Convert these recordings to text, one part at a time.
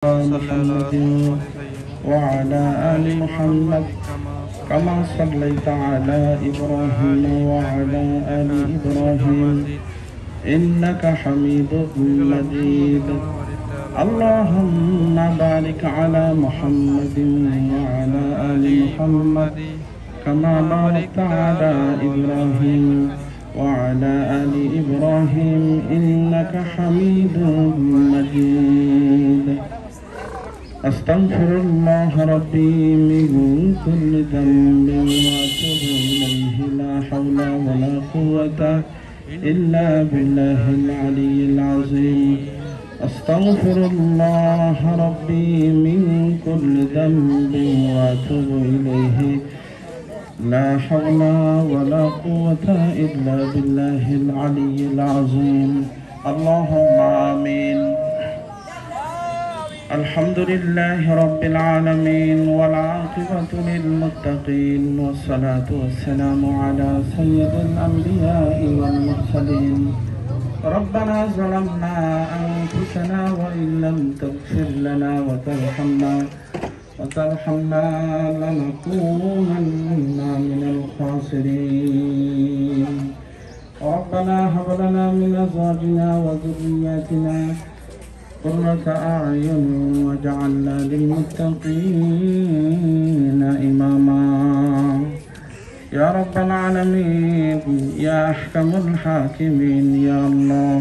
محمد وعلى آل محمد كما صليت على إبراهيم وعلى آل إبراهيم إنك حميد مجيد. اللهم بارك على محمد وعلى آل محمد كما باركت على إبراهيم وعلى آل إبراهيم إنك حميد مجيد. أستغفر الله ربي من كل ذنب وأتوب إليه، لا حول ولا قوة إلا بالله العلي العظيم. أستغفر الله ربي من كل ذنب وأتوب إليه، لا حول ولا قوة إلا بالله العلي العظيم. اللهم آمين. الحمد لله رب العالمين والعاقبة للمتقين، والصلاة والسلام على سيد الأنبياء والمرسلين. ربنا ظلمنا أنفسنا وإن لم تغفر لنا وترحمنا لنكونن من الخاسرين. ربنا هب لنا من أزواجنا وذرياتنا قرة أعين واجعلنا للمتقين إماما. يا رب العالمين، يا أحكم الحاكمين، يا الله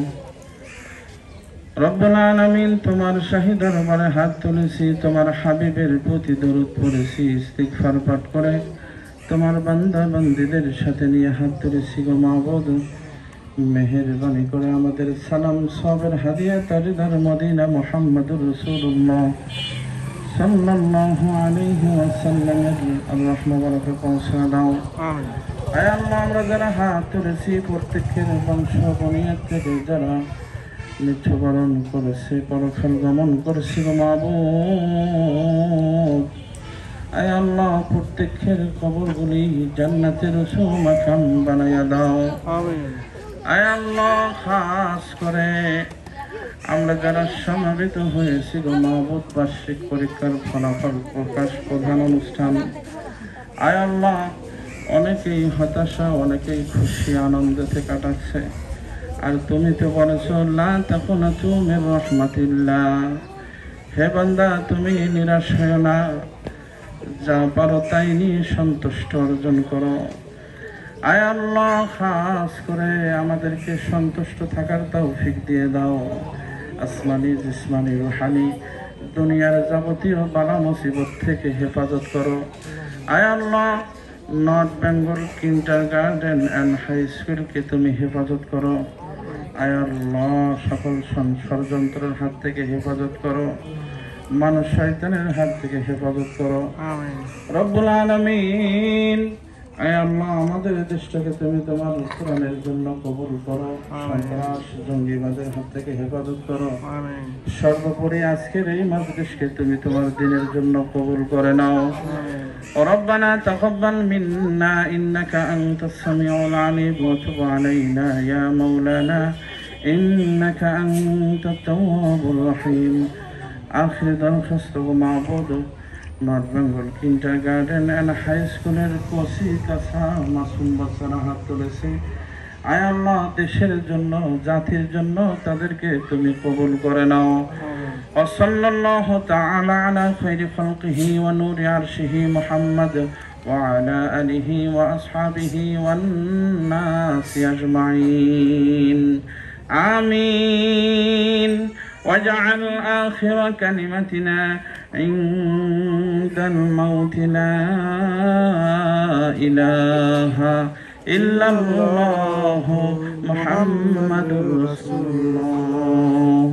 রব্বুল আলামিন, তোমার শাহী দরবারে হাত তুলেছি, তোমার হাবিবের প্রতি দরুদ পড়েছি, ইস্তিগফার পাঠ করে তোমার বান্দা বান্দীদের সাথে নিয়ে হাত তুলেছি। গো মাবুদ, মেহেরবানি করে আমাদের সালাম সবের হাদিয়া তাজদার মদিনা মুহাম্মদুর রাসূলুল্লাহ সাল্লাল্লাহু আলাইহি ওয়াসাল্লামের রহমত বরকত পৌঁছে দাও। আমিন। আয় আল্লাহ, আমরা যারা হাত তুলেছি প্রত্যেকের বংশ বনিয়াদ থেকে যারা মৃত্যুবরণ করেছে, পরকাল গমন করেছে, গো মাবুদ, আয় আল্লাহ, প্রত্যেকের কবরগুলি জান্নাতের সুমাকাম বানায়া দাও। আমিন। আয় আল্লাহ, খাস করে আমরা যারা সমাবেত হয়েছি, গো মাবুদ, বার্ষিক পরীক্ষার ফলাফল প্রকাশ প্রধান অনুষ্ঠান, আয় আল্লাহ, অনেকেই হতাশা, অনেকেই খুশি আনন্দতে কাটাচ্ছে। আর তুমি তো বলেছো লা তাকুনাতু মির রাহমাতিল্লাহ, হে বান্দা, তুমি নিরাশ হও না, যা পারো তাই নিয়ে সন্তুষ্ট অর্জন করো। আয় আল্লাহ, খাস করে আমাদেরকে সন্তুষ্ট থাকার তৌফিক দিয়ে দাও। আসমানি, জিসমানি, রুহানি দুনিয়ার যাবতীয় বালা মুসিবত থেকে হেফাজত করো। আয় আল্লাহ, North Bengal kindergarten and High স্কুলকে তুমি হেফাজত করো। আয় আল্লাহ, সকল ষড়যন্ত্রের হাত থেকে হেফাজত করো, মানুষ শয়তানের হাত থেকে হেফাজত করো। আমিন। রব্বুল আলামিন, আয় আল্লাহ, আমাদের দেশটাকে তুমি তোমার কোরআনের জন্য কবুল করো, সন্ত্রাস জঙ্গিবাদের হাত থেকে হেফাজত করো। আমিন। সর্বোপরি আজকের এই মাজলিসকে তুমি তোমার দ্বীনের জন্য কবুল করে নাও। আমিন। রব্বানা তাকাব্বাল মিন্না ইন্নাকা আনতাস সামিউল আলিম ওয়া তুব আলাইনা ইয়া মাওলানা ইন্নাকা আনতাত তাওয়াবুর রহিম। আখির দরখাস্ত, গো মাবুদ, north Bengal kindergarten and high স্কুলের কচি কাঁচা মাসুম বাচ্চারা হাত তুলেছে। আয় আল্লাহ, দেশের জন্য, জাতির জন্য তাদেরকে তুমি কবুল করে নাও। সাল্লাল্লাহু তাআলা আলা খায়রি খালকিহি ওয়া নূরি আরশিহি মুহাম্মদ ওয়া আলা আলিহি ওয়া আসহাবিহি ওয়ান নাসি আজমাইন। আমিন। واجعل آخر كلمتنا عند الموت لا إله إلا الله محمد رسول الله.